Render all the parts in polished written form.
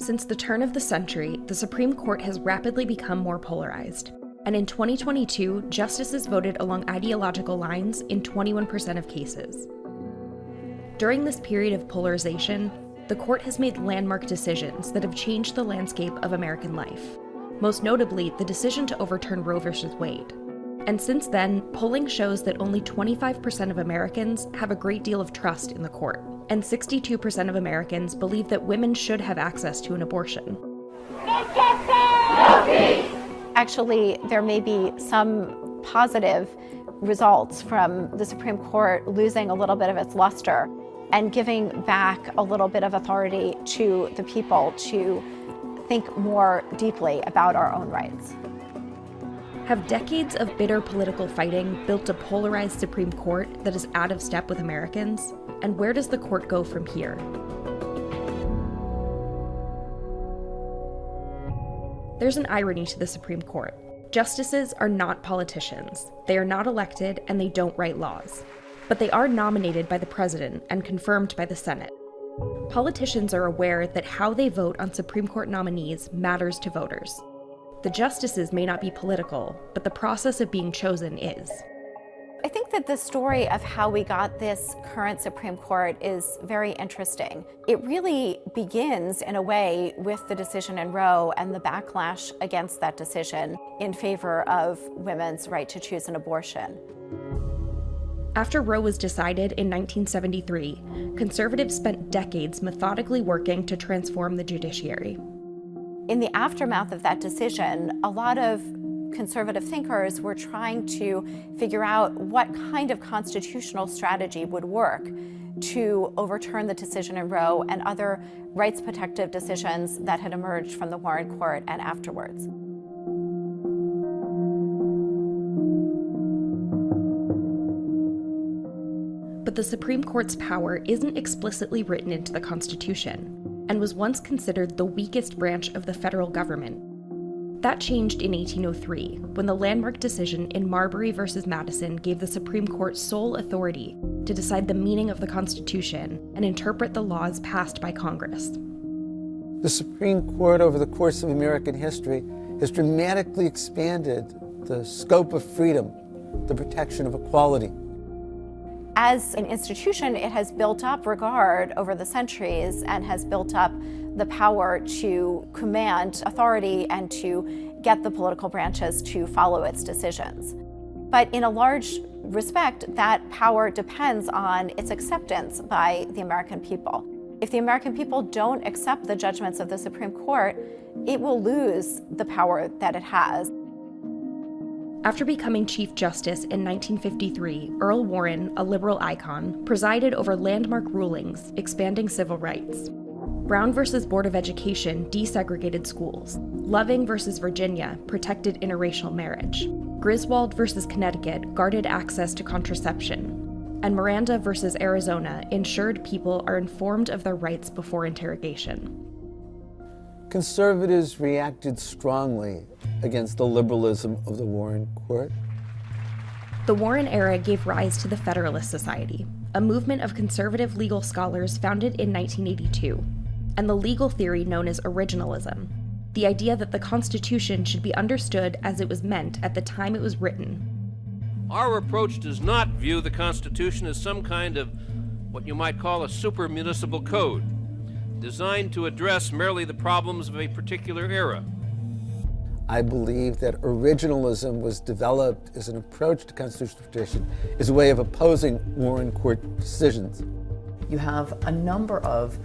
Since the turn of the century, the Supreme Court has rapidly become more polarized. And in 2022, justices voted along ideological lines in 21% of cases. During this period of polarization, the court has made landmark decisions that have changed the landscape of American life, most notably the decision to overturn Roe v. Wade. And since then, polling shows that only 25% of Americans have a great deal of trust in the court, and 62% of Americans believe that women should have access to an abortion. Actually, there may be some positive results from the Supreme Court losing a little bit of its luster and giving back a little bit of authority to the people to think more deeply about our own rights. Have decades of bitter political fighting built a polarized Supreme Court that is out of step with Americans? And where does the court go from here? There's an irony to the Supreme Court. Justices are not politicians. They are not elected, and they don't write laws. But they are nominated by the president and confirmed by the Senate. Politicians are aware that how they vote on Supreme Court nominees matters to voters. The justices may not be political, but the process of being chosen is. I think that the story of how we got this current Supreme Court is very interesting. It really begins, in a way, with the decision in Roe and the backlash against that decision in favor of women's right to choose an abortion. After Roe was decided in 1973, conservatives spent decades methodically working to transform the judiciary. In the aftermath of that decision, a lot of conservative thinkers were trying to figure out what kind of constitutional strategy would work to overturn the decision in Roe and other rights protective decisions that had emerged from the Warren Court and afterwards. But the Supreme Court's power isn't explicitly written into the Constitution, and was once considered the weakest branch of the federal government. That changed in 1803, when the landmark decision in Marbury v. Madison gave the Supreme Court sole authority to decide the meaning of the Constitution and interpret the laws passed by Congress. The Supreme Court, over the course of American history, has dramatically expanded the scope of freedom, the protection of equality. As an institution, it has built up regard over the centuries and has built up the power to command authority and to get the political branches to follow its decisions. But in a large respect, that power depends on its acceptance by the American people. If the American people don't accept the judgments of the Supreme Court, it will lose the power that it has. After becoming Chief Justice in 1953, Earl Warren, a liberal icon, presided over landmark rulings expanding civil rights. Brown v. Board of Education desegregated schools. Loving v. Virginia protected interracial marriage. Griswold v. Connecticut guarded access to contraception. And Miranda v. Arizona ensured people are informed of their rights before interrogation. Conservatives reacted strongly against the liberalism of the Warren Court. The Warren era gave rise to the Federalist Society, a movement of conservative legal scholars founded in 1982, and the legal theory known as originalism, the idea that the Constitution should be understood as it was meant at the time it was written. Our approach does not view the Constitution as some kind of what you might call a super-municipal code, designed to address merely the problems of a particular era. I believe that originalism was developed as an approach to constitutional tradition, as a way of opposing Warren Court decisions. You have a number of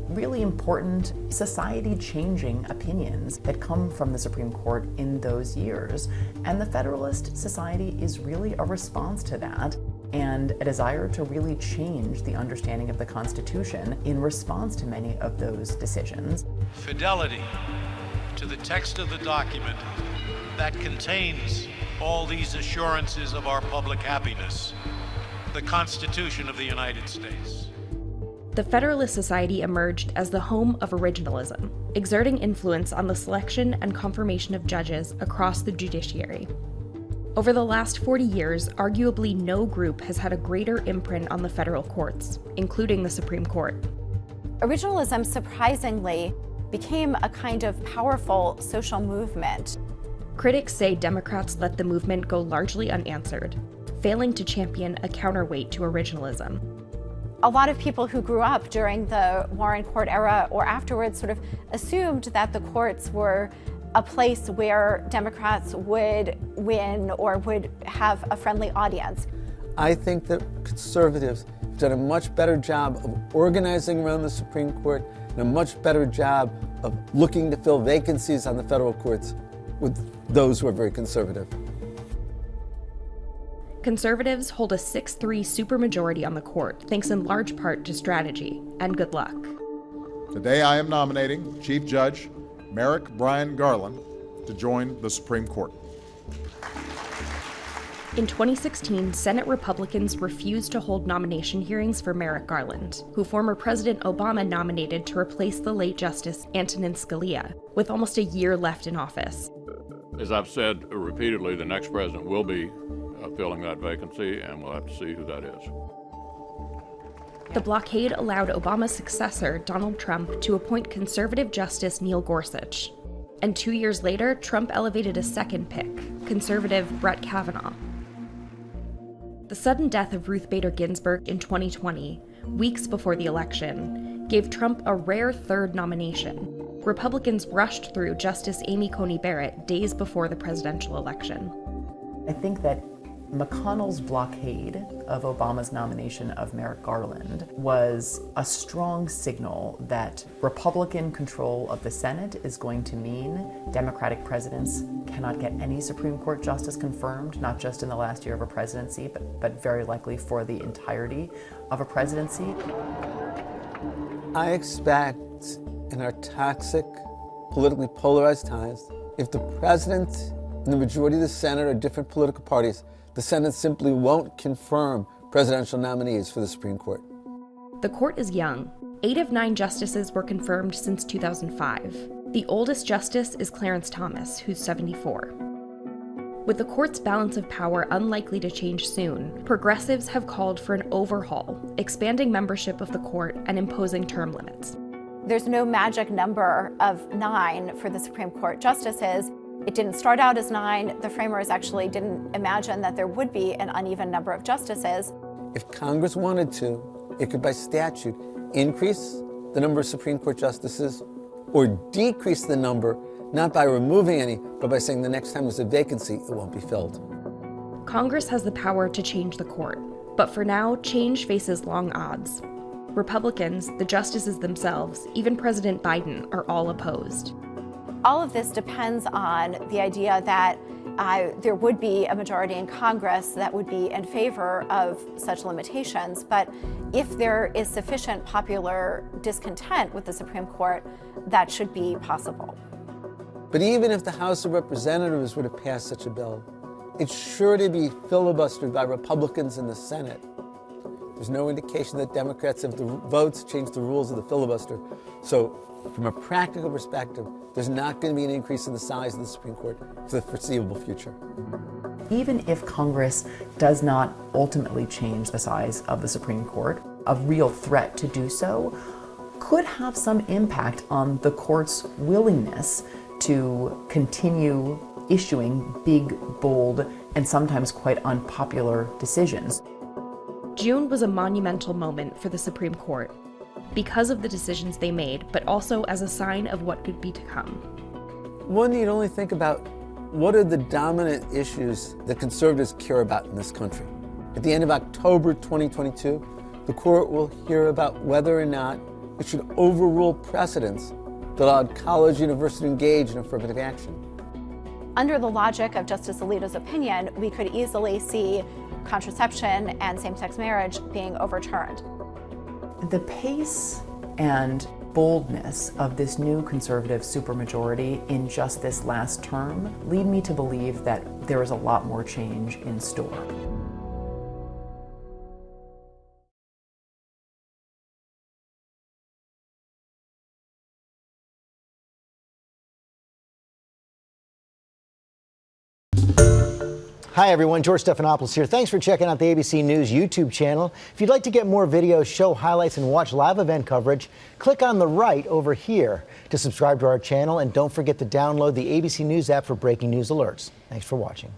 really important society-changing opinions that come from the Supreme Court in those years, and the Federalist Society is really a response to that and a desire to really change the understanding of the Constitution in response to many of those decisions. Fidelity to the text of the document that contains all these assurances of our public happiness, the Constitution of the United States. The Federalist Society emerged as the home of originalism, exerting influence on the selection and confirmation of judges across the judiciary. Over the last 40 years, arguably no group has had a greater imprint on the federal courts, including the Supreme Court. Originalism, surprisingly, became a kind of powerful social movement. Critics say Democrats let the movement go largely unanswered, failing to champion a counterweight to originalism. A lot of people who grew up during the Warren Court era or afterwards sort of assumed that the courts were a place where Democrats would win or would have a friendly audience. I think that conservatives have done a much better job of organizing around the Supreme Court and a much better job of looking to fill vacancies on the federal courts with those who are very conservative. Conservatives hold a 6-3 supermajority on the court, thanks in large part to strategy and good luck. Today I am nominating Chief Judge Merrick Brian Garland to join the Supreme Court. In 2016, Senate Republicans refused to hold nomination hearings for Merrick Garland, who former President Obama nominated to replace the late Justice Antonin Scalia, with almost a year left in office. As I've said repeatedly, the next president will be filling that vacancy, and we'll have to see who that is. The blockade allowed Obama's successor, Donald Trump, to appoint conservative Justice Neil Gorsuch. And 2 years later, Trump elevated a second pick, conservative Brett Kavanaugh. The sudden death of Ruth Bader Ginsburg in 2020, weeks before the election, gave Trump a rare third nomination. Republicans rushed through Justice Amy Coney Barrett days before the presidential election. I think that McConnell's blockade of Obama's nomination of Merrick Garland was a strong signal that Republican control of the Senate is going to mean Democratic presidents cannot get any Supreme Court justice confirmed, not just in the last year of a presidency, but very likely for the entirety of a presidency. I expect in our toxic, politically polarized times, if the president and the majority of the Senate are different political parties, the Senate simply won't confirm presidential nominees for the Supreme Court. The court is young. 8 of 9 justices were confirmed since 2005. The oldest justice is Clarence Thomas, who's 74. With the court's balance of power unlikely to change soon, progressives have called for an overhaul, expanding membership of the court and imposing term limits. There's no magic number of 9 for the Supreme Court justices. It didn't start out as 9. The framers actually didn't imagine that there would be an uneven number of justices. If Congress wanted to, it could by statute increase the number of Supreme Court justices or decrease the number, not by removing any, but by saying the next time there's a vacancy, it won't be filled. Congress has the power to change the court, but for now, change faces long odds. Republicans, the justices themselves, even President Biden are all opposed. All of this depends on the idea that there would be a majority in Congress that would be in favor of such limitations. But if there is sufficient popular discontent with the Supreme Court, that should be possible. But even if the House of Representatives were to pass such a bill, it's sure to be filibustered by Republicans in the Senate. There's no indication that Democrats have the votes change the rules of the filibuster. So from a practical perspective, there's not going to be an increase in the size of the Supreme Court for the foreseeable future. Even if Congress does not ultimately change the size of the Supreme Court, a real threat to do so could have some impact on the court's willingness to continue issuing big, bold, and sometimes quite unpopular decisions. June was a monumental moment for the Supreme Court, because of the decisions they made, but also as a sign of what could be to come. One need only think about what are the dominant issues that conservatives care about in this country. At the end of October 2022, the court will hear about whether or not it should overrule precedents that allowed college, university to engage in affirmative action. Under the logic of Justice Alito's opinion, we could easily see contraception and same-sex marriage being overturned. The pace and boldness of this new conservative supermajority in just this last term lead me to believe that there is a lot more change in store. Hi, everyone. George Stephanopoulos here. Thanks for checking out the ABC News YouTube channel. If you'd like to get more videos, show highlights, and watch live event coverage, click on the right over here to subscribe to our channel. And don't forget to download the ABC News app for breaking news alerts. Thanks for watching.